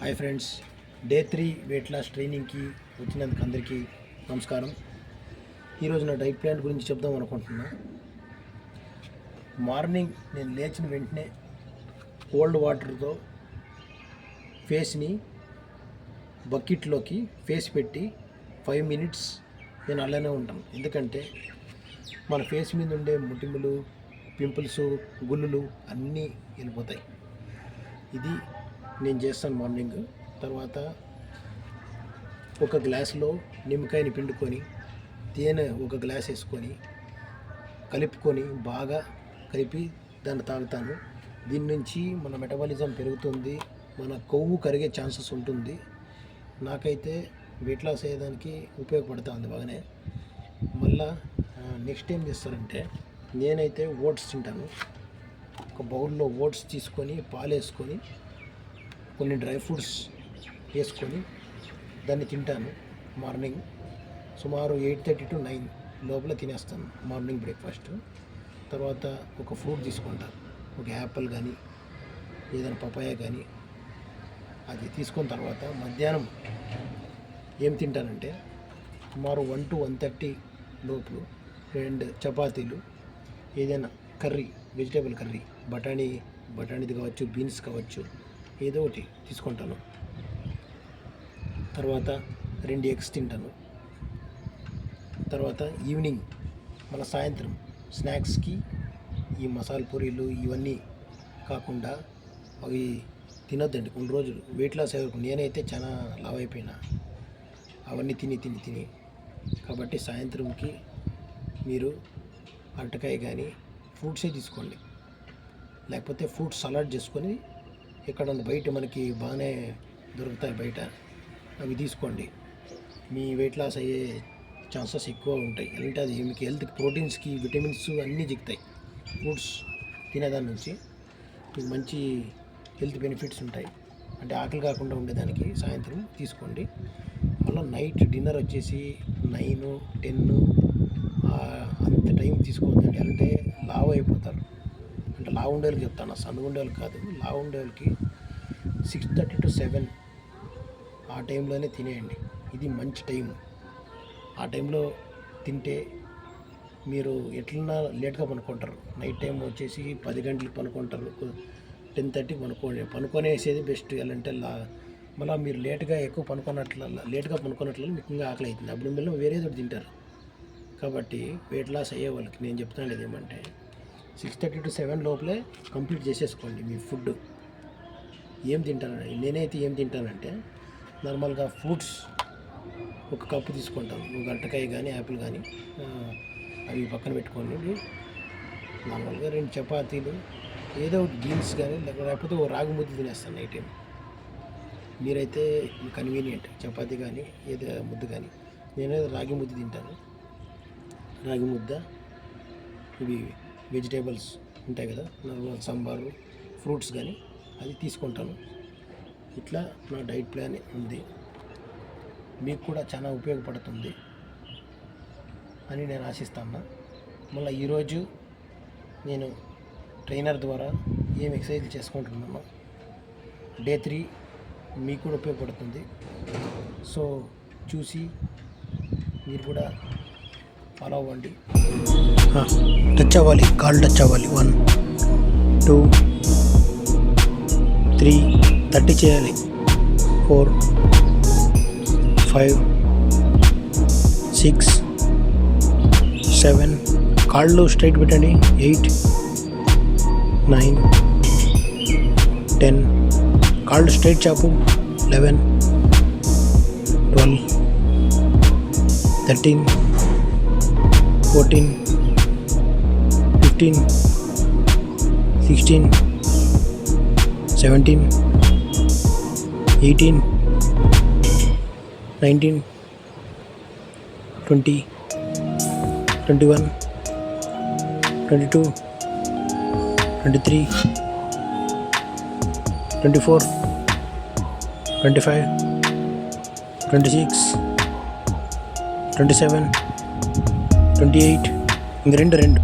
Hi friends, day 3 weight loss ట్రైనింగ్కి వచ్చినందుకు అందరికీ నమస్కారం. ఈరోజు నా డైట్ ప్లాన్ గురించి చెప్దాం అనుకుంటున్నా. మార్నింగ్ నేను లేచిన వెంటనే కోల్డ్ వాటర్తో ఫేస్ని బకెట్లోకి ఫేస్ పెట్టి 5 మినిట్స్ నేను అలానే ఉంటాను. ఎందుకంటే మన ఫేస్ మీద ఉండే ముటిములు, పింపుల్స్, గుల్లులు అన్నీ వెళ్ళిపోతాయి. ఇది నేను చేస్తాను మార్నింగ్. తర్వాత ఒక గ్లాసులో నిమ్మకాయని పిండుకొని తేనె ఒక గ్లాస్ వేసుకొని కలుపుకొని బాగా కలిపి దాన్ని తాగుతాను. దీని నుంచి మన మెటబాలిజం పెరుగుతుంది, మన కొవ్వు కరిగే ఛాన్సెస్ ఉంటుంది. నాకైతే వెయిట్ లాస్ అయ్యేదానికి ఉపయోగపడుతుంది బాగానే. మళ్ళా నెక్స్ట్ ఏం చేస్తానంటే నేనైతే ఓట్స్ తింటాను. ఒక బౌల్లో ఓట్స్ తీసుకొని పాలు వేసుకొని కొన్ని డ్రై ఫ్రూట్స్ వేసుకొని దాన్ని తింటాను. మార్నింగ్ సుమారు 8:30 to 9 లోపల తినేస్తాను మార్నింగ్ బ్రేక్ఫాస్ట్. తర్వాత ఒక ఫ్రూట్ తీసుకుంటాను, ఒక యాపిల్ కానీ ఏదైనా పపాయ కానీ. అది తీసుకున్న తర్వాత మధ్యాహ్నం ఏం తింటానంటే సుమారు 1 to 1:30 లోపు 2 చపాతీలు, ఏదైనా కర్రీ, వెజిటేబుల్ కర్రీ, బఠానీది కావచ్చు, బీన్స్ కావచ్చు, ఏదో ఒకటి తీసుకుంటాను. తర్వాత 2 ఎగ్స్ తింటాను. తర్వాత ఈవినింగ్ మళ్ళీ సాయంత్రం స్నాక్స్కి ఈ మసాలా పూరీలు ఇవన్నీ కాకుండా అవి తినొద్దండి కొన్ని రోజులు. వెయిట్ లాస్ అయ్యే నేనైతే చాలా లావ్ అయిపోయినా అవన్నీ తిని. కాబట్టి సాయంత్రంకి మీరు అరటికాయ కానీ ఫ్రూట్సే తీసుకోండి, లేకపోతే ఫ్రూట్ సలాడ్ చేసుకొని ఇక్కడ బయట మనకి బాగానే దొరుకుతాయి బయట, అవి తీసుకోండి. మీ వెయిట్ లాస్ అయ్యే ఛాన్సెస్ ఎక్కువ ఉంటాయి. అంటే అది మీకు హెల్త్కి, ప్రోటీన్స్కి, విటమిన్స్ అన్నీ జిగుతాయి. ఫ్రూట్స్ తినేదాని నుంచి మీకు మంచి హెల్త్ బెనిఫిట్స్ ఉంటాయి. అంటే ఆకలి కాకుండా ఉండేదానికి సాయంత్రం తీసుకోండి. మళ్ళీ నైట్ డిన్నర్ వచ్చేసి 9, 10 అంత టైం తీసుకోవద్దండి. అంటే లావ్ అయిపోతారు. అంటే లావు ఉండే వాళ్ళకి చెప్తాను, సన్నగా ఉండే వాళ్ళకి కాదు. లావు ఉండే వాళ్ళకి 6:30 to 7 ఆ టైంలోనే తినేయండి. ఇది మంచి టైం. ఆ టైంలో తింటే మీరు ఎట్లన్నా లేట్గా పనుకుంటారు. నైట్ టైం వచ్చేసి 10 గంటలకు పనుకుంటారు, 10:30 పనుకొనేసేది బెస్ట్. ఎలా అంటే మళ్ళీ మీరు లేట్గా పనుకున్నట్లు మీకు ఇంకా ఆకలి అవుతుంది. అప్పుడు మళ్ళీ వేరేది ఒకటి తింటారు. కాబట్టి వెయిట్ లాస్ అయ్యే వాళ్ళకి నేను చెప్తాను ఏమంటే 6:30 to 7 లోపలే కంప్లీట్ చేసేసుకోండి మీ ఫుడ్. ఏం తింటానండి నేనైతే ఏం తింటానంటే నార్మల్గా ఫ్రూట్స్ ఒక కప్పు తీసుకుంటాను. ఒక అరటికాయ కానీ యాపిల్ కానీ అవి పక్కన పెట్టుకోండి. నార్మల్గా 2 చపాతీలు, ఏదో ఒకటి బీన్స్ కానీ, లేకపోతే ఒక రాగి ముద్ద తినేస్తాను నైట్ టైం. మీరైతే కన్వీనియంట్ చపాతీ కానీ ఏదో ముద్ద కానీ. నేనైతే రాగి ముద్ద తింటాను. రాగి ముద్ద, ఇవి వెజిటేబుల్స్ ఉంటాయి కదా, నార్మల్ సాంబారు, ఫ్రూట్స్ కానీ అది తీసుకుంటాను. ఇట్లా నా డైట్ ప్లాన్ ఉంది. మీకు కూడా చాలా ఉపయోగపడుతుంది అని నేను ఆశిస్తాను. మళ్ళీ ఈరోజు నేను ట్రైనర్ ద్వారా ఏం ఎక్సర్సైజ్ చేసుకుంటున్నానో డే 3 మీకు కూడా ఉపయోగపడుతుంది. సో చూసి మీరు కూడా ఫాలో అవ్వండి. టచ్ అవ్వాలి, కాల్ టచ్ అవ్వాలి. 1, 2, 3 30 చేయాలి. 4, 5, 6, 7 కాళ్ళు స్ట్రైట్ పెట్టండి. 8, 9, 10 కాళ్ళు స్ట్రైట్ చాపు. 11, 12, 13, 14, 15, 16, 17, 18, 19, 20, 21, 22, 23, 24, 25, 26, 27, 28. ఇంక 2